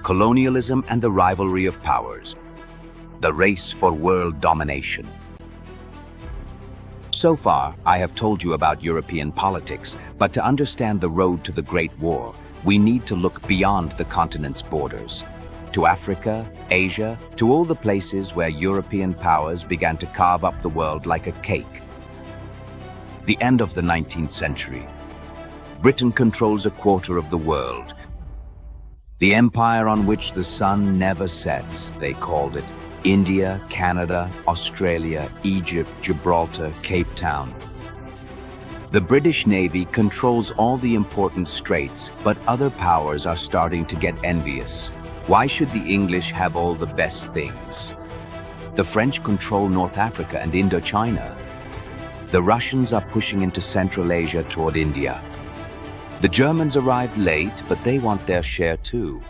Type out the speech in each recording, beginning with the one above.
colonialism and the rivalry of powers, the race for world domination. So far, I have told you about European politics, but to understand the road to the Great War, we need to look beyond the continent's borders, to Africa, Asia, to all the places where European powers began to carve up the world like a cake. The end of the 19th century. Britain controls a quarter of the world. The empire on which the sun never sets, they called it. India, Canada, Australia, Egypt, Gibraltar, Cape Town. The British Navy controls all the important straits, but other powers are starting to get envious. Why should the English have all the best things? The French control North Africa and Indochina. The Russians are pushing into Central Asia toward India. The Germans arrived late, but they want their share too.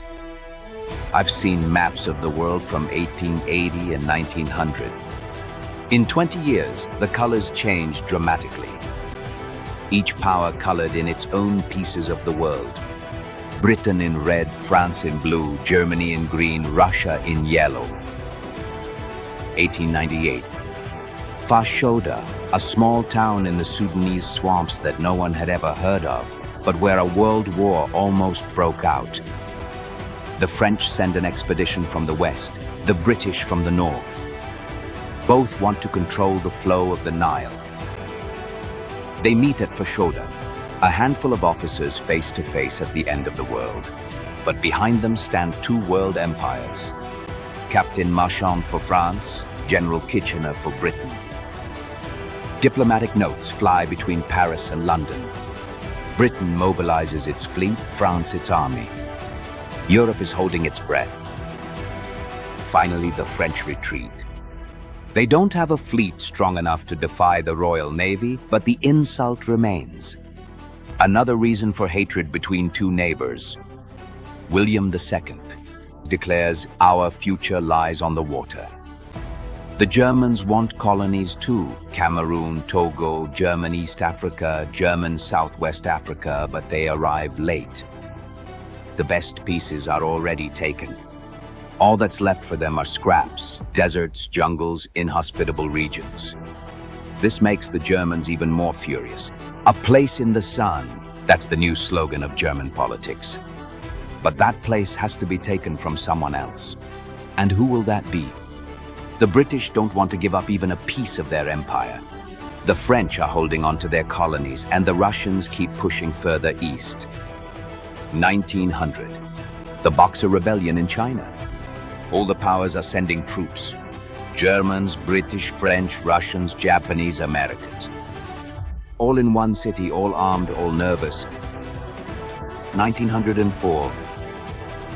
I've seen maps of the world from 1880 and 1900. In 20 years, the colors changed dramatically. Each power colored in its own pieces of the world. Britain in red, France in blue, Germany in green, Russia in yellow. 1898. Fashoda, a small town in the Sudanese swamps that no one had ever heard of, but where a world war almost broke out. The French send an expedition from the west, the British from the north. Both want to control the flow of the Nile. They meet at Fashoda, a handful of officers face to face at the end of the world. But behind them stand two world empires. Captain Marchand for France, General Kitchener for Britain. Diplomatic notes fly between Paris and London. Britain mobilizes its fleet, France its army. Europe is holding its breath. Finally, the French retreat. They don't have a fleet strong enough to defy the Royal Navy, but the insult remains. Another reason for hatred between two neighbors. William II declares, "Our future lies on the water." The Germans want colonies too. Cameroon, Togo, German East Africa, German Southwest Africa, but they arrive late. The best pieces are already taken. All that's left for them are scraps, deserts, jungles, inhospitable regions. This makes the Germans even more furious. A place in the sun, that's the new slogan of German politics. But that place has to be taken from someone else. And who will that be? The British don't want to give up even a piece of their empire. The French are holding on to their colonies, and the Russians keep pushing further east. 1900. The Boxer Rebellion in China. All the powers are sending troops. Germans, British, French, Russians, Japanese, Americans. All in one city, all armed, all nervous. 1904.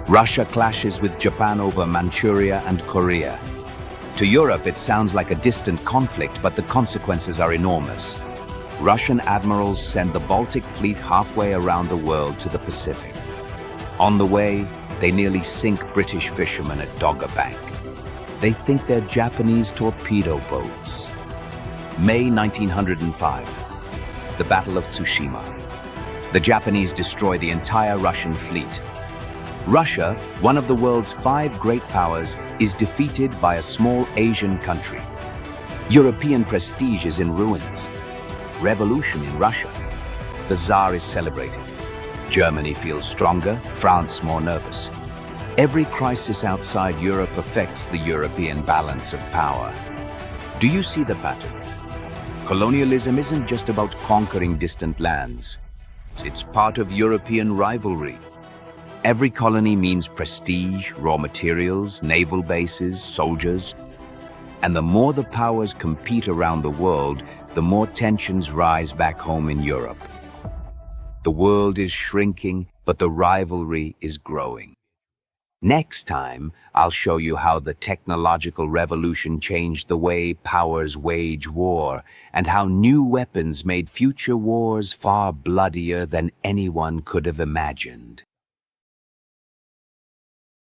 Russia clashes with Japan over Manchuria and Korea. To Europe, it sounds like a distant conflict, but the consequences are enormous. Russian admirals send the Baltic fleet halfway around the world to the Pacific. On the way, they nearly sink British fishermen at Dogger Bank. They think they're Japanese torpedo boats. May 1905. The Battle of Tsushima. The Japanese destroy the entire Russian fleet. Russia, one of the world's 5 great powers, is defeated by a small Asian country. European prestige is in ruins. Revolution in Russia. The Tsar is celebrated. Germany feels stronger, France more nervous. Every crisis outside Europe affects the European balance of power. Do you see the pattern? Colonialism isn't just about conquering distant lands. It's part of European rivalry. Every colony means prestige, raw materials, naval bases, soldiers. And the more the powers compete around the world, the more tensions rise back home in Europe. The world is shrinking, but the rivalry is growing. Next time, I'll show you how the technological revolution changed the way powers wage war, and how new weapons made future wars far bloodier than anyone could have imagined.